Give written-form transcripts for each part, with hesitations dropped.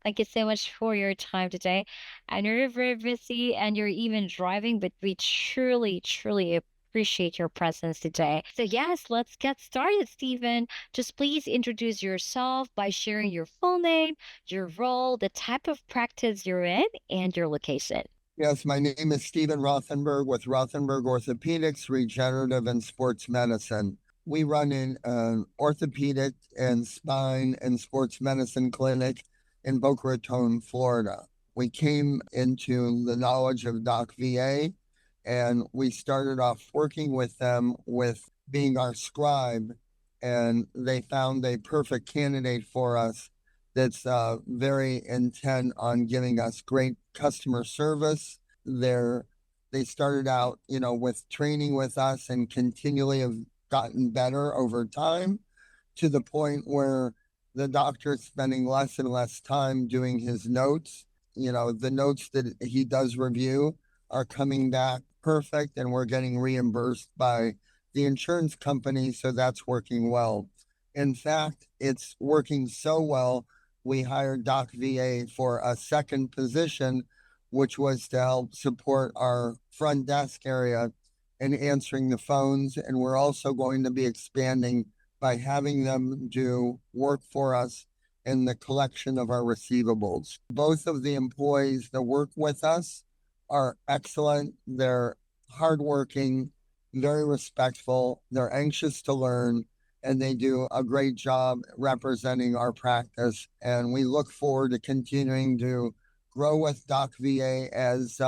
Thank you so much for your time today. I know you're very busy and you're even driving, but we truly, truly appreciate your presence today. So, yes, let's get started, Stephen. Just please introduce yourself by sharing your full name, your role, the type of practice you're in, and your location. Yes, my name is Stephen Rothenberg with Rothenberg Orthopedics, Regenerative and Sports Medicine. We run an orthopedic and spine and sports medicine clinic in Boca Raton, Florida. We came into the knowledge of DocVA and we started off working with them with being our scribe, and they found a perfect candidate for us that's very intent on giving us great customer service. They're, they started out, with training with us and continually have gotten better over time to the point where the doctor's spending less and less time doing his notes. The notes that he does review are coming back perfect, and we're getting reimbursed by the insurance company. So that's working well. In fact, it's working so well. We hired DocVA for a second position, which was to help support our front desk area and answering the phones. And we're also going to be expanding by having them do work for us in the collection of our receivables. Both of the employees that work with us are excellent. They're hardworking, very respectful, they're anxious to learn, and they do a great job representing our practice. And we look forward to continuing to grow with DocVA as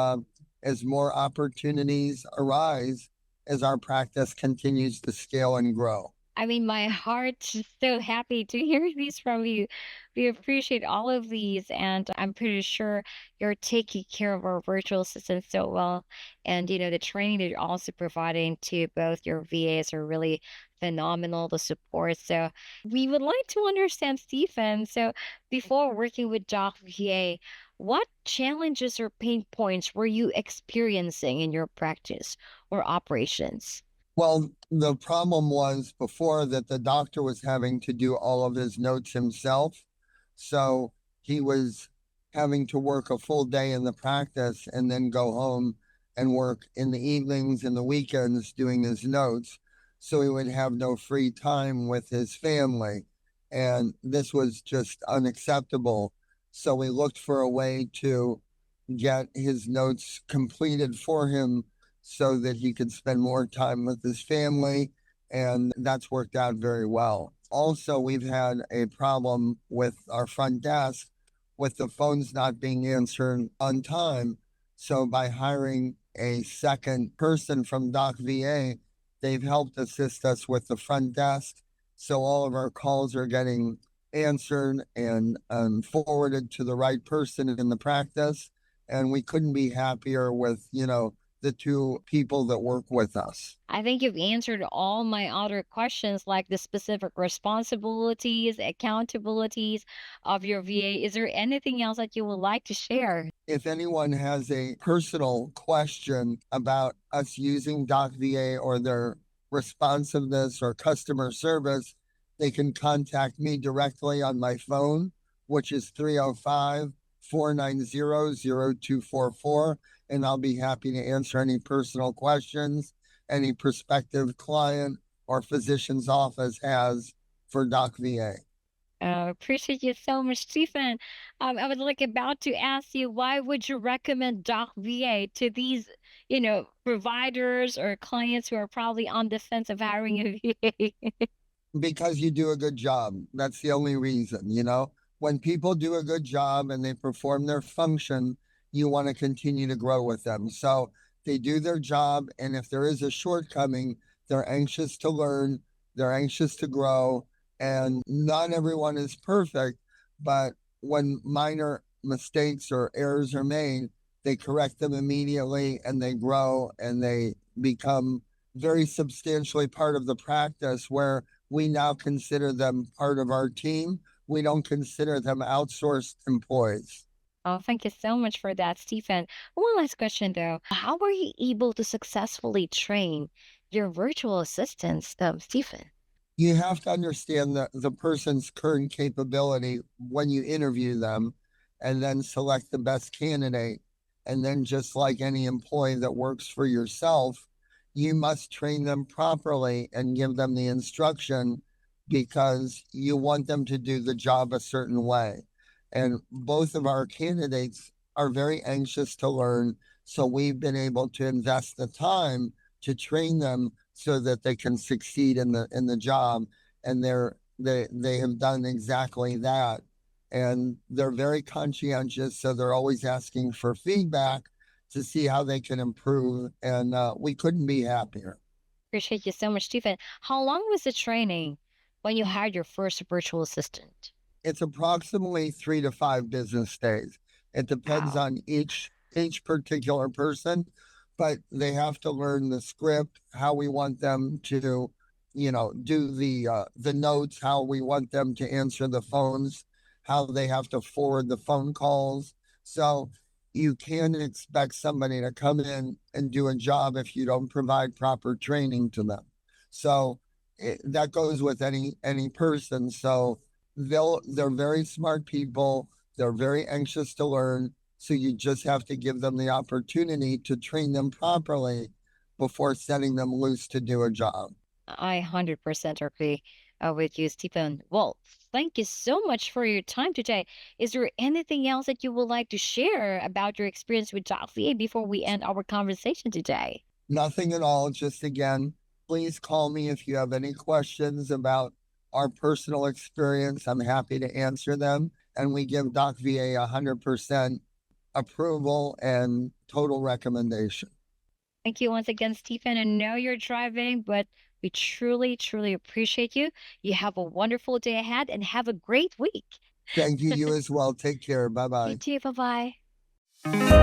more opportunities arise as our practice continues to scale and grow. I mean, my heart's just so happy to hear these from you. We appreciate all of these, and I'm pretty sure you're taking care of our virtual assistants so well. And, the training that you're also providing to both your VAs are really phenomenal, the support. So, we would like to understand, Stephen. So, before working with Doc VA, what challenges or pain points were you experiencing in your practice or operations? Well, the problem was before that the doctor was having to do all of his notes himself. So he was having to work a full day in the practice and then go home and work in the evenings and the weekends doing his notes. So he would have no free time with his family. And this was just unacceptable. So we looked for a way to get his notes completed for him so that he could spend more time with his family. And that's worked out very well. Also, we've had a problem with our front desk with the phones not being answered on time. So by hiring a second person from DocVA, they've helped assist us with the front desk. So all of our calls are getting answered and forwarded to the right person in the practice. And we couldn't be happier with, the two people that work with us. I think you've answered all my other questions, like the specific responsibilities, accountabilities of your VA. Is there anything else that you would like to share? If anyone has a personal question about us using DocVA or their responsiveness or customer service, they can contact me directly on my phone, which is 305-490-0244. And I'll be happy to answer any personal questions any prospective client or physician's office has for DocVA. Appreciate you so much, Stephen. I was like about to ask you, why would you recommend Doc VA to these, providers or clients who are probably on the fence of hiring a VA? Because you do a good job. That's the only reason. When people do a good job and they perform their function, you want to continue to grow with them. So they do their job. And if there is a shortcoming, they're anxious to learn, they're anxious to grow. And not everyone is perfect, but when minor mistakes or errors are made, they correct them immediately and they grow and they become very substantially part of the practice where we now consider them part of our team. We don't consider them outsourced employees. Oh, thank you so much for that, Stephen. One last question though. How were you able to successfully train your virtual assistants, Stephen? You have to understand the person's current capability when you interview them. and then select the best candidate. And then, just like any employee that works for yourself, you must train them properly and give them the instruction because you want them to do the job a certain way. And both of our candidates are very anxious to learn. So we've been able to invest the time to train them so that they can succeed in the job. And they have done exactly that. And they're very conscientious, so they're always asking for feedback to see how they can improve. And we couldn't be happier. Appreciate you so much, Stephen. How long was the training when you hired your first virtual assistant? It's approximately 3 to 5 business days. It depends Wow. on each particular person, but they have to learn the script, how we want them to, do the notes, how we want them to answer the phones, how they have to forward the phone calls. So you can't expect somebody to come in and do a job if you don't provide proper training to them. So that goes with any person. So they're very smart people. They're very anxious to learn. So you just have to give them the opportunity to train them properly before setting them loose to do a job. I 100% agree with you, Stephen. Well, thank you so much for your time today. Is there anything else that you would like to share about your experience with DocVA before we end our conversation today? Nothing at all. Just again, please call me if you have any questions about our personal experience. I'm happy to answer them. And we give DocVA 100% approval and total recommendation. Thank you once again, Stephen. I know you're driving, but we truly, truly appreciate you. You have a wonderful day ahead and have a great week. Thank you. You as well. Take care. Bye You bye. too. Bye bye.